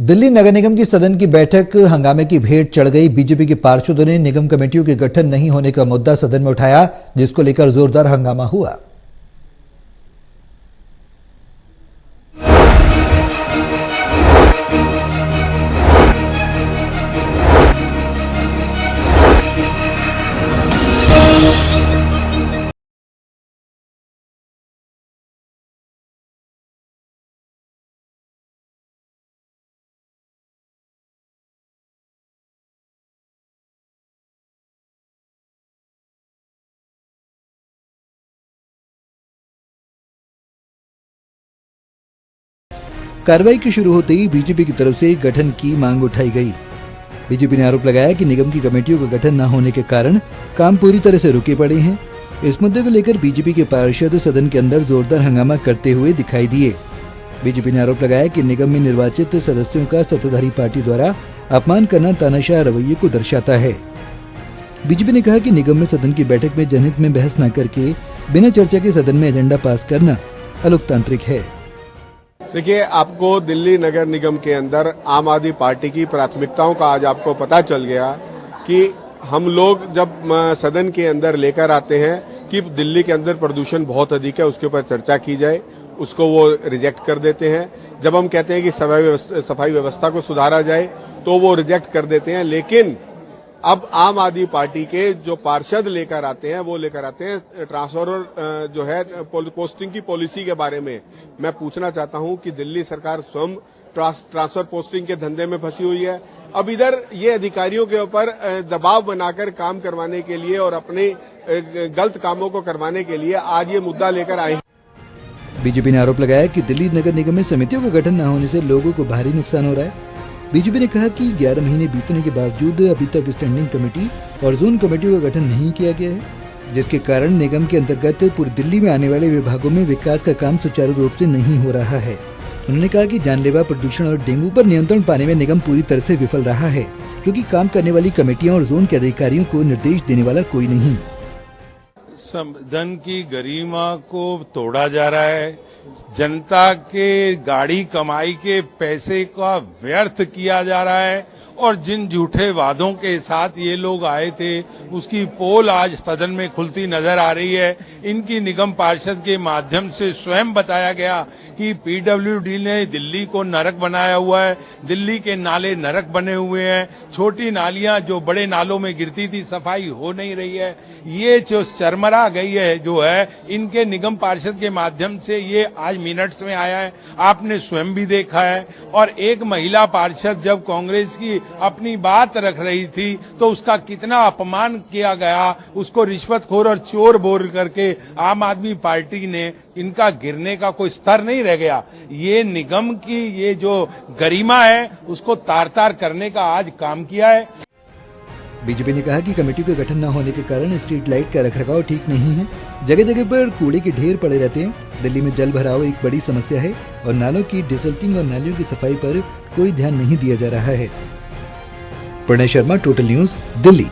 दिल्ली नगर निगम की सदन की बैठक हंगामे की भेंट चढ़ गई। बीजेपी के पार्षदों ने निगम कमेटियों के गठन नहीं होने का मुद्दा सदन में उठाया, जिसको लेकर जोरदार हंगामा हुआ। कार्रवाई की शुरू होते ही बीजेपी की तरफ से गठन की मांग उठाई गई। बीजेपी ने आरोप लगाया कि निगम की कमेटियों का गठन न होने के कारण काम पूरी तरह से रुके पड़े हैं। इस मुद्दे को लेकर बीजेपी के पार्षद सदन के अंदर जोरदार हंगामा करते हुए दिखाई दिए। बीजेपी ने आरोप लगाया कि निगम में निर्वाचित सदस्यों का सत्ताधारी पार्टी द्वारा अपमान करना तानाशाह रवैये को दर्शाता है। बीजेपी ने कहा कि निगम में सदन की बैठक में जनहित में बहस न करके बिना चर्चा के सदन में एजेंडा पास करना अलोकतांत्रिक है। देखिए, आपको दिल्ली नगर निगम के अंदर आम आदमी पार्टी की प्राथमिकताओं का आज आपको पता चल गया कि हम लोग जब सदन के अंदर लेकर आते हैं कि दिल्ली के अंदर प्रदूषण बहुत अधिक है, उसके ऊपर चर्चा की जाए, उसको वो रिजेक्ट कर देते हैं। जब हम कहते हैं कि सफाई व्यवस्था को सुधारा जाए तो वो रिजेक्ट कर देते हैं। लेकिन अब आम आदमी पार्टी के जो पार्षद लेकर आते हैं वो लेकर आते हैं ट्रांसफर जो है पोस्टिंग की पॉलिसी के बारे में। मैं पूछना चाहता हूं कि दिल्ली सरकार स्वयं ट्रांसफर पोस्टिंग के धंधे में फंसी हुई है। अब इधर ये अधिकारियों के ऊपर दबाव बनाकर काम करवाने के लिए और अपने गलत कामों को करवाने के लिए आज ये मुद्दा लेकर आए। बीजेपी ने आरोप लगाया कि दिल्ली नगर निगम में समितियों का गठन न होने से लोगों को भारी नुकसान हो रहा है। बीजेपी ने कहा कि 11 महीने बीतने के बावजूद अभी तक स्टैंडिंग कमेटी और जोन कमेटियों का गठन नहीं किया गया है, जिसके कारण निगम के अंतर्गत पूरी दिल्ली में आने वाले विभागों में विकास का काम सुचारू रूप से नहीं हो रहा है। उन्होंने कहा कि जानलेवा प्रदूषण और डेंगू पर नियंत्रण पाने में निगम पूरी तरह से विफल रहा है, क्योंकि काम करने वाली कमेटियां और जोन के अधिकारियों को निर्देश देने वाला कोई नहीं। सदन की गरिमा को तोड़ा जा रहा है, जनता के गाड़ी कमाई के पैसे का व्यर्थ किया जा रहा है और जिन झूठे वादों के साथ ये लोग आए थे उसकी पोल आज सदन में खुलती नजर आ रही है। इनकी निगम पार्षद के माध्यम से स्वयं बताया गया कि पीडब्ल्यूडी ने दिल्ली को नरक बनाया हुआ है, दिल्ली के नाले नरक बने हुए हैं, छोटी नालियां जो बड़े नालों में गिरती थी सफाई हो नहीं रही है। ये जो चरमरा गई है जो है इनके निगम पार्षद के माध्यम से ये आज मिनट्स में आया है, आपने स्वयं भी देखा है। और एक महिला पार्षद जब कांग्रेस की अपनी बात रख रही थी तो उसका कितना अपमान किया गया, उसको रिश्वतखोर और चोर बोल करके आम आदमी पार्टी ने इनका गिरने का कोई स्तर नहीं रह गया। ये निगम की ये जो गरिमा है उसको तार तार करने का आज काम किया है। बीजेपी ने कहा कि कमेटी के गठन न होने के कारण स्ट्रीट लाइट का रखरखाव ठीक नहीं है, जगह जगह पर कूड़े के ढेर पड़े रहते हैं। दिल्ली में जल भराव एक बड़ी समस्या है और नालों की डिसल्टिंग और नालियों की सफाई पर कोई ध्यान नहीं दिया जा रहा है। Pranay Sharma, total news, Delhi.